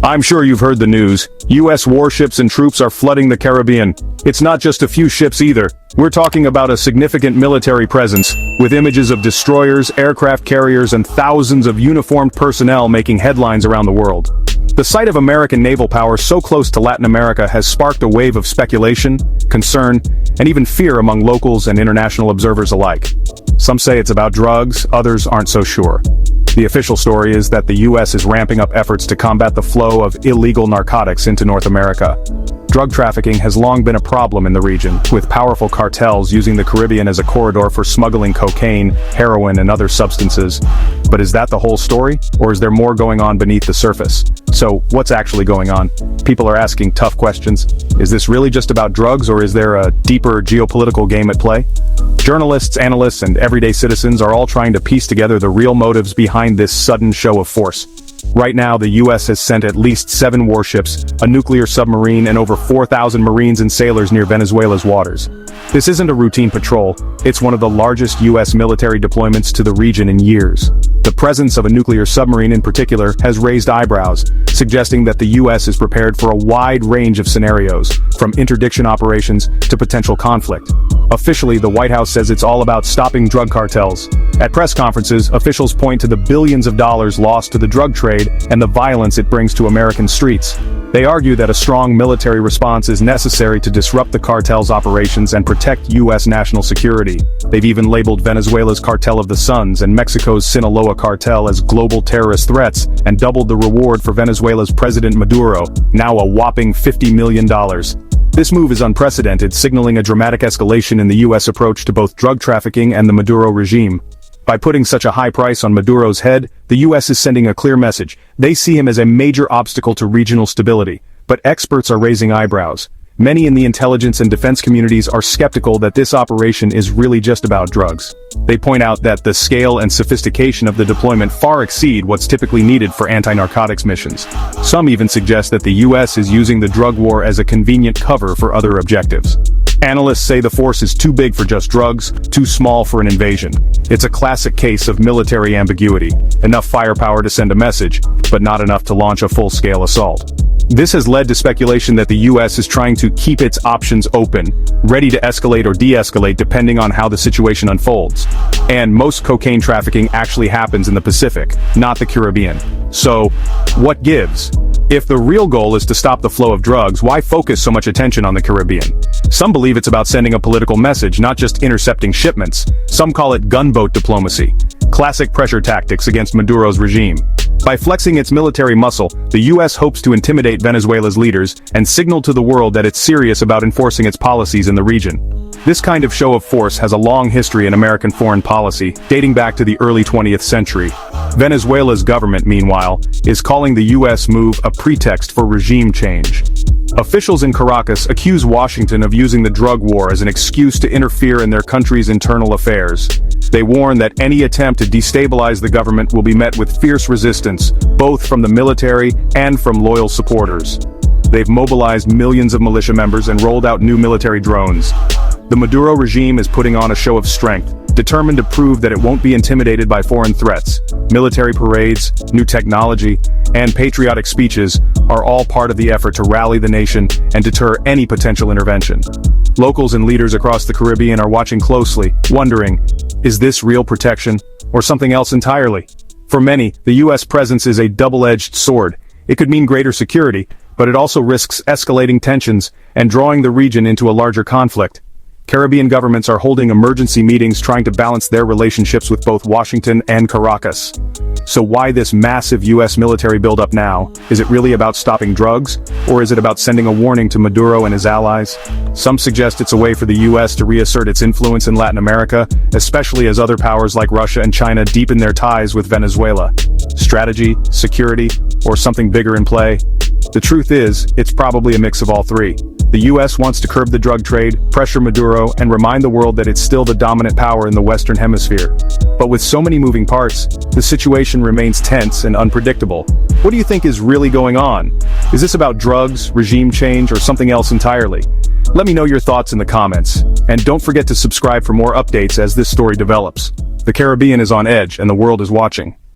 I'm sure you've heard the news. U.S. warships and troops are flooding the Caribbean. It's not just a few ships either. We're talking about a significant military presence, with images of destroyers, aircraft carriers, and thousands of uniformed personnel making headlines around the world. The sight of American naval power so close to Latin America has sparked a wave of speculation, concern, and even fear among locals and international observers alike. Some say it's about drugs, others aren't so sure. The official story is that the U.S. is ramping up efforts to combat the flow of illegal narcotics into North America. Drug trafficking has long been a problem in the region, with powerful cartels using the Caribbean as a corridor for smuggling cocaine, heroin, and other substances. But is that the whole story? Or is there more going on beneath the surface? So, what's actually going on? People are asking tough questions. Is this really just about drugs, or is there a deeper geopolitical game at play? Journalists, analysts, and everyday citizens are all trying to piece together the real motives behind this sudden show of force. Right now, the U.S. has sent at least 7 warships, a nuclear submarine, and over 4,000 Marines and sailors near Venezuela's waters. This isn't a routine patrol, it's one of the largest U.S. military deployments to the region in years. The presence of a nuclear submarine in particular has raised eyebrows, suggesting that the U.S. is prepared for a wide range of scenarios, from interdiction operations to potential conflict. Officially, the White House says it's all about stopping drug cartels. At press conferences, officials point to the billions of dollars lost to the drug trade and the violence it brings to American streets. They argue that a strong military response is necessary to disrupt the cartel's operations and protect U.S. national security. They've even labeled Venezuela's Cartel of the Suns and Mexico's Sinaloa cartel as global terrorist threats and doubled the reward for Venezuela's President Maduro, now a whopping $50 million. This move is unprecedented, signaling a dramatic escalation in the U.S. approach to both drug trafficking and the Maduro regime. By putting such a high price on Maduro's head, the U.S. is sending a clear message. They see him as a major obstacle to regional stability. But experts are raising eyebrows. Many in the intelligence and defense communities are skeptical that this operation is really just about drugs. They point out that the scale and sophistication of the deployment far exceed what's typically needed for anti-narcotics missions. Some even suggest that the U.S. is using the drug war as a convenient cover for other objectives. Analysts say the force is too big for just drugs, too small for an invasion. It's a classic case of military ambiguity. Enough firepower to send a message, but not enough to launch a full-scale assault. This has led to speculation that the U.S. is trying to keep its options open, ready to escalate or de-escalate depending on how the situation unfolds. And most cocaine trafficking actually happens in the Pacific, not the Caribbean. So, what gives? If the real goal is to stop the flow of drugs, why focus so much attention on the Caribbean? Some believe it's about sending a political message, not just intercepting shipments. Some call it gunboat diplomacy, classic pressure tactics against Maduro's regime. By flexing its military muscle, the U.S. hopes to intimidate Venezuela's leaders and signal to the world that it's serious about enforcing its policies in the region. This kind of show of force has a long history in American foreign policy, dating back to the early 20th century. Venezuela's government, meanwhile, is calling the U.S. move a pretext for regime change. Officials in Caracas accuse Washington of using the drug war as an excuse to interfere in their country's internal affairs. They warn that any attempt to destabilize the government will be met with fierce resistance, both from the military and from loyal supporters. They've mobilized millions of militia members and rolled out new military drones. The Maduro regime is putting on a show of strength, determined to prove that it won't be intimidated by foreign threats. Military parades, new technology, and patriotic speeches are all part of the effort to rally the nation and deter any potential intervention. Locals and leaders across the Caribbean are watching closely, wondering, is this real protection, or something else entirely? For many, the U.S. presence is a double-edged sword. It could mean greater security, but it also risks escalating tensions and drawing the region into a larger conflict. Caribbean governments are holding emergency meetings trying to balance their relationships with both Washington and Caracas. So why this massive U.S. military buildup now? Is it really about stopping drugs, or is it about sending a warning to Maduro and his allies? Some suggest it's a way for the U.S. to reassert its influence in Latin America, especially as other powers like Russia and China deepen their ties with Venezuela. Strategy, security, or something bigger in play? The truth is, it's probably a mix of all three. The U.S. wants to curb the drug trade, pressure Maduro, and remind the world that it's still the dominant power in the Western Hemisphere. But with so many moving parts, the situation remains tense and unpredictable. What do you think is really going on? Is this about drugs, regime change, or something else entirely? Let me know your thoughts in the comments. And don't forget to subscribe for more updates as this story develops. The Caribbean is on edge and the world is watching.